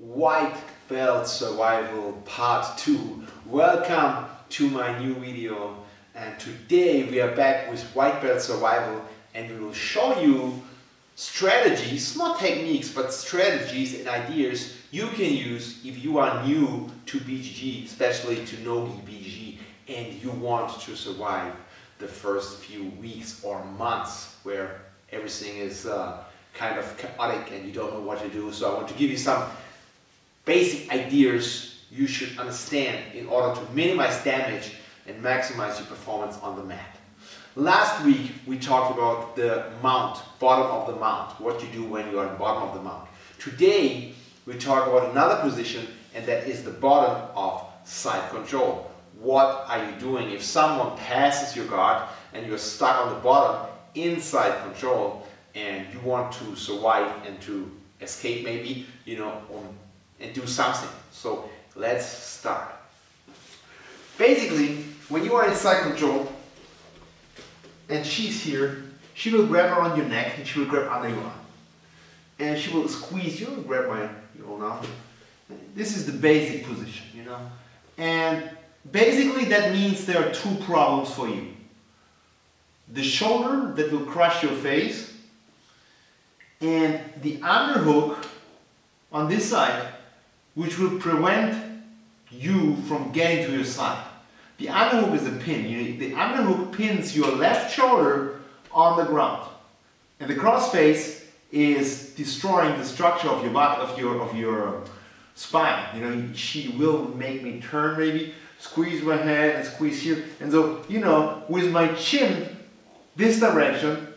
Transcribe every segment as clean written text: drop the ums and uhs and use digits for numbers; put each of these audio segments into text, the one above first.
White Belt Survival Part 2. Welcome to my new video, and today we are back with White Belt Survival and we will show you strategies, not techniques, but strategies and ideas you can use if you are new to BJJ, especially to Nogi BJJ, and you want to survive the first few weeks or months where everything is kind of chaotic and you don't know what to do. So I want to give you some basic ideas you should understand in order to minimize damage and maximize your performance on the mat. Last week we talked about the mount, bottom of the mount, what you do when you are at the bottom of the mount. Today we talk about another position, and that is the bottom of side control. What are you doing if someone passes your guard and you're stuck on the bottom inside control and you want to survive and to escape maybe, and do something. So let's start. Basically, when you are in side control and she's here, she will grab around your neck and she will grab under your arm. And she will squeeze you and grab your own arm. This is the basic position, And basically that means there are two problems for you. The shoulder that will crush your face and the underhook on this side, which will prevent you from getting to your side. The underhook is a pin. The underhook pins your left shoulder on the ground, and the crossface is destroying the structure of your body, of your spine. She will make me turn, maybe squeeze my head and squeeze here, and so with my chin this direction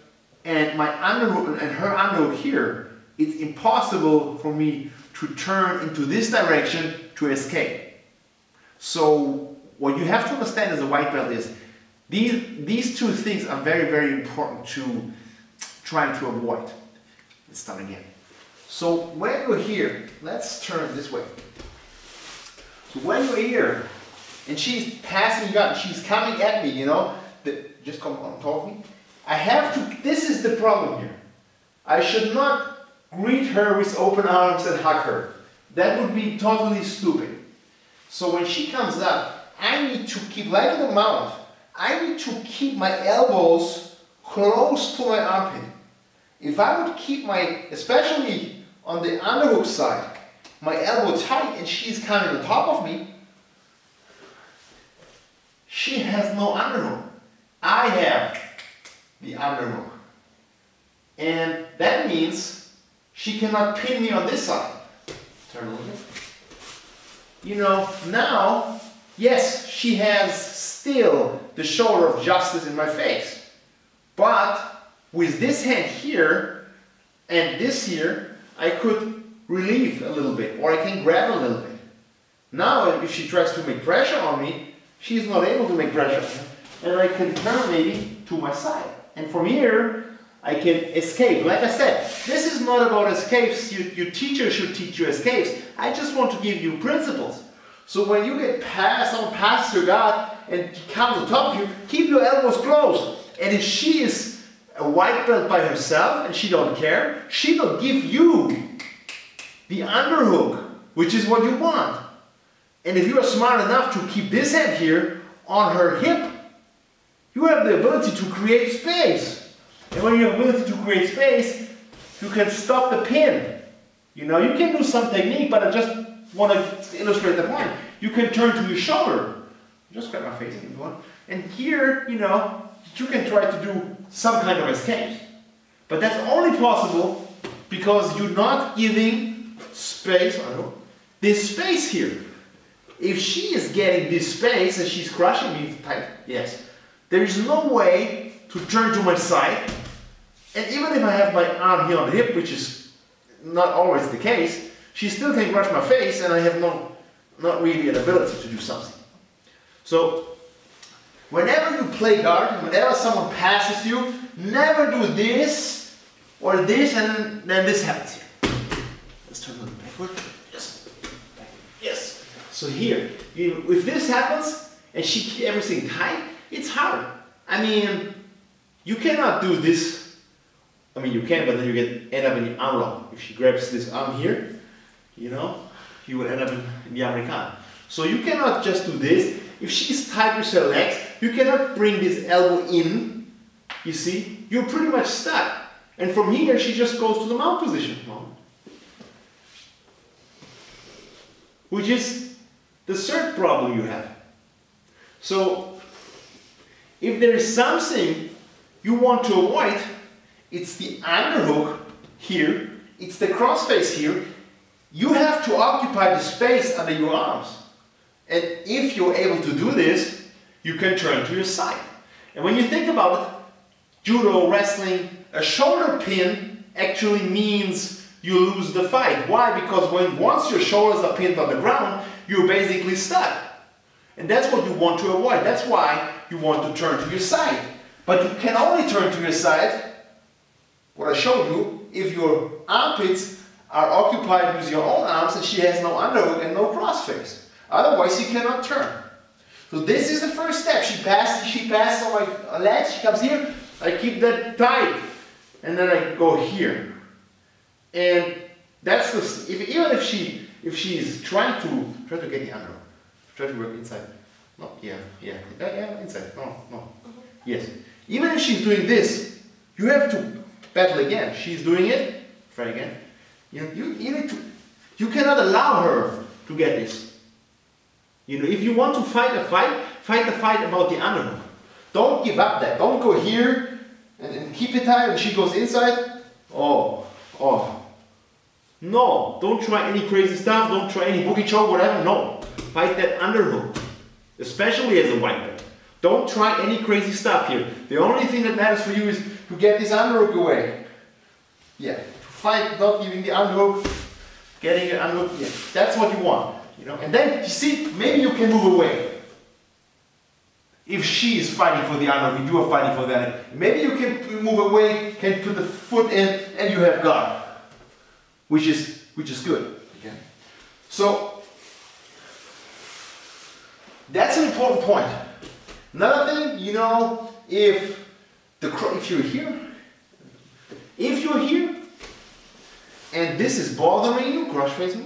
and my underhook and her underhook here, it's impossible for me to turn into this direction to escape. So what you have to understand as a white belt is these two things are very, very important to trying to avoid. Let's start again. So when you're here, let's turn this way. So when you're here and she's passing you out, she's coming at me, just come on top of me. I have to, this is the problem here. I should not greet her with open arms and hug her. That would be totally stupid. So when she comes up, I need to keep, like in the mount, I need to keep my elbows close to my armpit. If I would keep especially on the underhook side, my elbow tight and she's coming on top of me, she has no underhook. I have the underhook. And that means she cannot pin me on this side. Turn a little bit. Now, yes, she has still the shoulder of justice in my face. But with this hand here and this here, I could relieve a little bit, or I can grab a little bit. Now, if she tries to make pressure on me, she's not able to make pressure. And I can turn maybe to my side. And from here, I can escape. Like I said, this is not about escapes. Your teacher should teach you escapes. I just want to give you principles. So when you get someone passes your guard and comes on top of you, keep your elbows closed. And if she is a white belt by herself and she don't care, she will give you the underhook, which is what you want. And if you are smart enough to keep this hand here on her hip, you have the ability to create space. And when you have the ability to create space, you can stop the pin. You can do some technique, but I just want to illustrate the point. You can turn to your shoulder. Just grab my face if you want. And here, you can try to do some kind of escape. But that's only possible because you're not giving space, this space here. If she is getting this space and she's crushing me tight, yes, there is no way to turn to my side. And even if I have my arm here on the hip, which is not always the case, she still can crush my face and I have not really an ability to do something. So whenever you play guard, whenever someone passes you, never do this or this and then this happens here. Let's turn a little backward. Yes. Yes. So here, if this happens and she keeps everything tight, it's hard. You cannot do this. You can, but then you end up in the arm lock. If she grabs this arm here, you would end up in the American. So you cannot just do this. If she's tight with her legs, you cannot bring this elbow in. You see, you're pretty much stuck. And from here, she just goes to the mount position. Which is the third problem you have. So, if there is something you want to avoid, it's the underhook here, it's the crossface here. You have to occupy the space under your arms. And if you're able to do this, you can turn to your side. And when you think about it, judo, wrestling, a shoulder pin actually means you lose the fight. Why? Because once your shoulders are pinned on the ground, you're basically stuck. And that's what you want to avoid. That's why you want to turn to your side. But you can only turn to your side, what I showed you, if your armpits are occupied with your own arms and she has no underhook and no crossface. Otherwise, you cannot turn. So this is the first step. She passes on my legs, she comes here, I keep that tight, and then I go here. And that's the, even if she's trying to get the underhook, try to work inside. No, yeah, inside. No. Yes. Even if she's doing this, you have to battle again. She's doing it. Try again. You cannot allow her to get this. You know, if you want to fight the fight about the underhook. Don't give up that. Don't go here and keep it tight and she goes inside. Oh. No, don't try any crazy stuff. Don't try any boogie choke, whatever. No, fight that underhook, especially as a white belt. Don't try any crazy stuff here. The only thing that matters for you is to get this underhook away. Yeah, fight not giving the underhook, getting your underhook. Yeah, that's what you want. You know, and then you see, maybe you can move away. If she is fighting for the underhook, if you are fighting for the underhook, maybe you can move away, can put the foot in, and you have guard, which is good. Okay. So that's an important point. Another thing, you know, if you're here, and this is bothering you, cross-face me.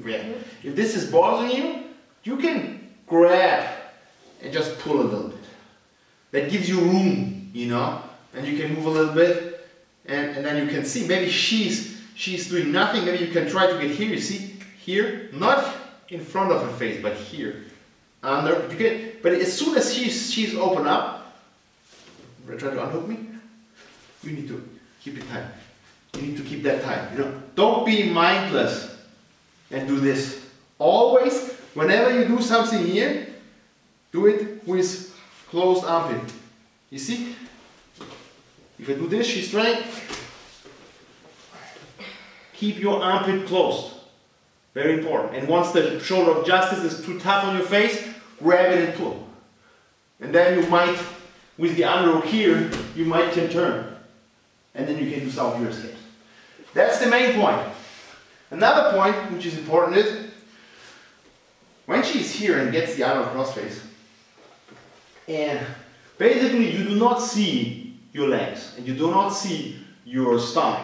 Yeah. If this is bothering you, you can grab and just pull a little bit. That gives you room, you know, and you can move a little bit, and then you can see maybe she's doing nothing. Maybe you can try to get here. You see here, not in front of her face, but here under. But as soon as she's open up, try to unhook me. You need to keep it tight. You need to keep that tight. You know, don't be mindless. And do this. Always, whenever you do something here, do it with closed armpit. You see? If I do this, she's trying. Keep your armpit closed. Very important. And once the shoulder of justice is too tough on your face, grab it and pull. And then you might, with the underhook here, you might can turn. And then you can do some of your escapes. That's the main point. Another point, which is important, is when she's here and gets the underhook crossface, and basically you do not see your legs and you do not see your stomach.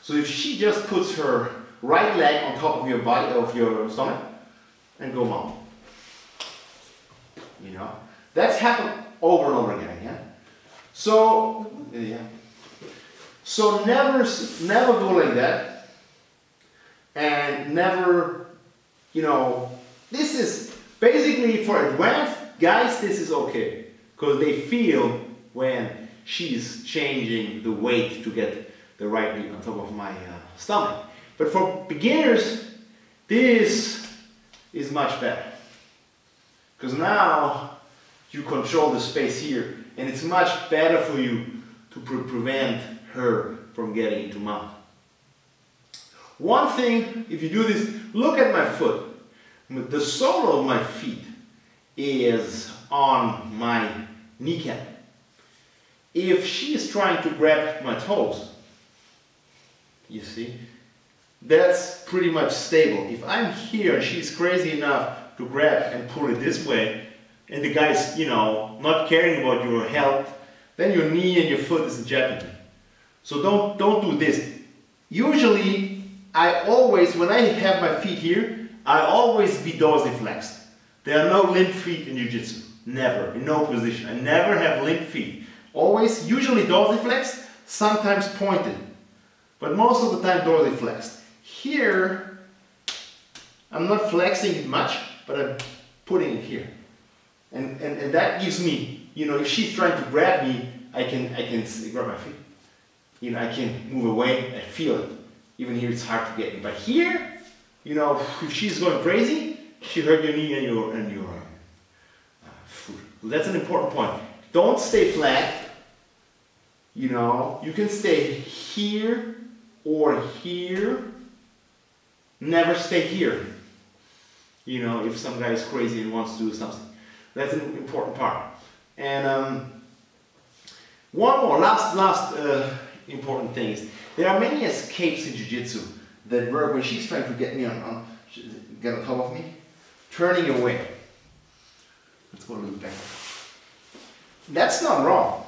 So if she just puts her right leg on top of your body, of your stomach, and go mount. You know, that's happened over and over again. Yeah. So never go like that. And never, you know, this is basically for advanced guys, this is okay. Because they feel when she's changing the weight to get the right weight on top of my stomach. But for beginners, this is much better. Because now you control the space here. And it's much better for you to prevent her from getting into mount. One thing, if you do this, look at my foot. The sole of my feet is on my kneecap. If she is trying to grab my toes, you see, that's pretty much stable. If I'm here and she's crazy enough to grab and pull it this way, and the guy's, you know, not caring about your health, then your knee and your foot is in jeopardy. So don't do this. Usually, I always, when I have my feet here, I always be dorsiflexed. There are no limp feet in Jiu-Jitsu. Never, in no position. I never have limp feet. Always, usually dorsiflexed, sometimes pointed. But most of the time dorsiflexed. Here, I'm not flexing it much, but I'm putting it here. And that gives me, you know, if she's trying to grab me, I can grab my feet. You know, I can move away, I feel it. Even here it's hard to get me. But here, you know, if she's going crazy, she hurt your knee and your foot. So that's an important point. Don't stay flat. You know, you can stay here or here. Never stay here. You know, if some guy is crazy and wants to do something. That's an important part. And one more, last important thing is, there are many escapes in Jiu-Jitsu that work when she's trying to get me get on top of me, turning away. Let's go a little back. That's not wrong,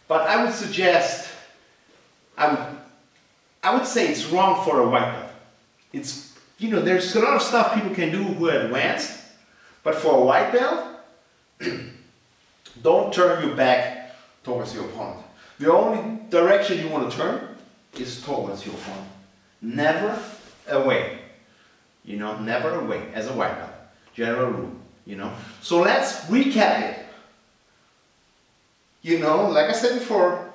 but I would suggest, I would say it's wrong for a white belt. It's, you know, there's a lot of stuff people can do who are advanced, but for a white belt, don't turn your back towards your opponent. The only direction you want to turn is towards your opponent. Never away. You know, never away as a white belt. General rule, you know. So let's recap it. You know, like I said before,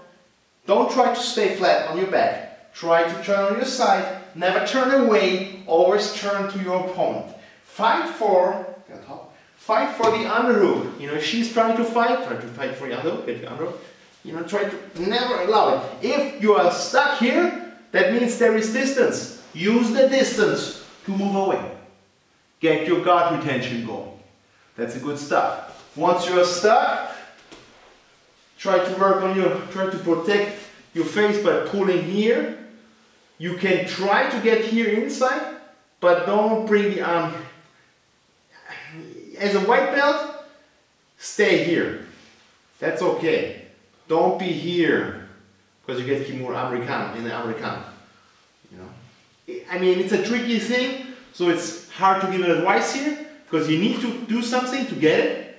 don't try to stay flat on your back. Try to turn on your side. Never turn away. Always turn to your opponent. Fight for the underhook. You know, if she's trying to fight, try to fight for the underhook, get the underhook. You know, try to never allow it. If you are stuck here, that means there is distance. Use the distance to move away. Get your guard retention going. That's a good stuff. Once you are stuck, try to work on try to protect your face by pulling here. You can try to get here inside, but don't bring the arm. As a white belt, stay here. That's okay. Don't be here, because you get more Americano, in the Americano. You know, I mean, it's a tricky thing, so it's hard to give advice here, because you need to do something to get it.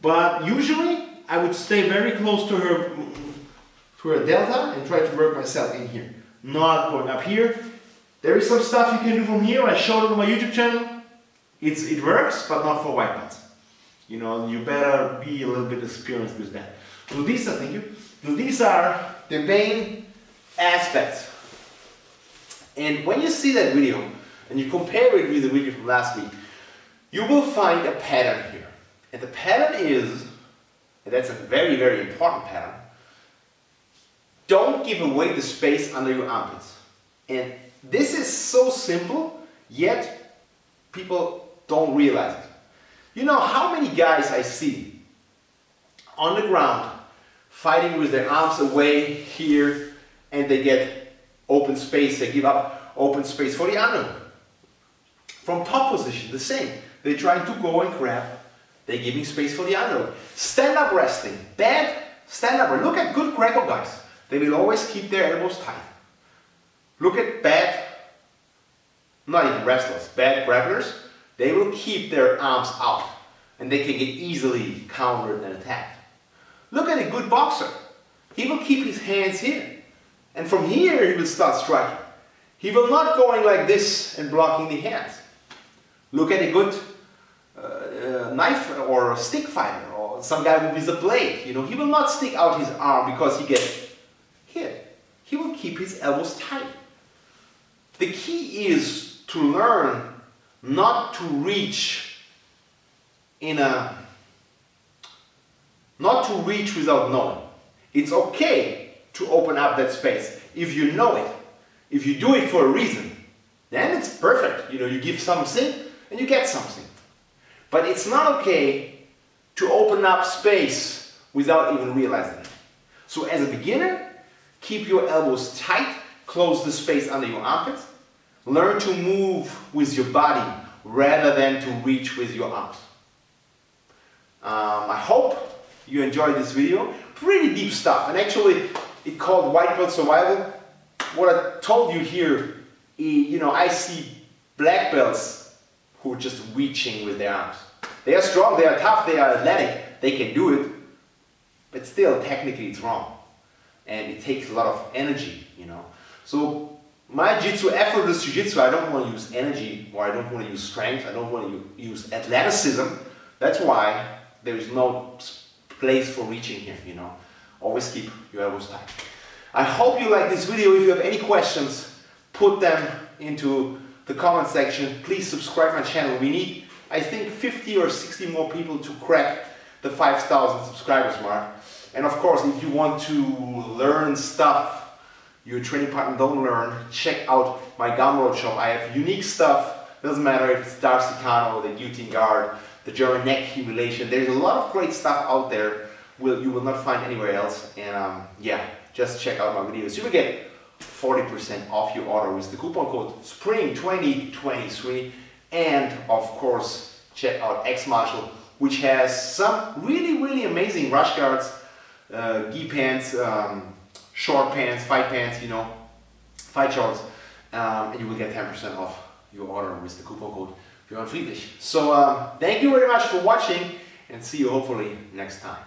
But usually, I would stay very close to her delta and try to work myself in here, not going up here. There is some stuff you can do from here. I showed it on my YouTube channel. It works, but not for white belts. You know, you better be a little bit experienced with that. So these are, thank you. So these are the main aspects. And when you see that video and you compare it with the video from last week, you will find a pattern here. And the pattern is, and that's a very, very important pattern, don't give away the space under your armpits. And this is so simple, yet people don't realize it. You know how many guys I see on the ground fighting with their arms away here, and they get open space, they give up open space for the underhook. From top position, the same. They're trying to go and grab, they're giving space for the underhook. Stand up wrestling, bad stand up. Look at good Greco guys. They will always keep their elbows tight. Look at bad, not even wrestlers, bad grapplers. They will keep their arms out, and they can get easily countered and attacked. Look at a good boxer. He will keep his hands here, and from here he will start striking. He will not going like this and blocking the hands. Look at a good knife or a stick fighter, or some guy with a blade. You know, he will not stick out his arm because he gets hit. He will keep his elbows tight. The key is to learn not to reach not to reach without knowing. It's okay to open up that space if you know it. If you do it for a reason, then it's perfect. You know, you give something and you get something. But it's not okay to open up space without even realizing it. So as a beginner, keep your elbows tight, close the space under your armpits. Learn to move with your body rather than to reach with your arms. I hope you enjoyed this video. Pretty deep stuff, and actually it's called Whitebelt Survival. What I told you here you know, I see black belts who are just reaching with their arms. They are strong, they are tough, they are athletic, they can do it, but still technically it's wrong. And it takes a lot of energy, you know. So my jiu-jitsu, effortless jiu-jitsu, I don't want to use energy, or I don't want to use strength, I don't want to use athleticism. That's why there is no place for reaching here, you know. Always keep your elbows tight. I hope you like this video. If you have any questions, put them into the comment section. Please subscribe my channel. We need, I think, 50 or 60 more people to crack the 5,000 subscribers mark. And of course, if you want to learn stuff your training partner don't learn, check out my Gumroad shop. I have unique stuff. Doesn't matter if it's D'Arsicano, the guillotine guard, the German neck humiliation. There's a lot of great stuff out there you will not find anywhere else. And yeah, just check out my videos. You will get 40% off your order with the coupon code SPRING2023. And of course, check out X Marshall, which has some really amazing Rashguards, gi pants, short pants, fight pants, you know, fight shorts, and you will get 10% off your order with the coupon code Björn Friedrich. So thank you very much for watching, and see you hopefully next time.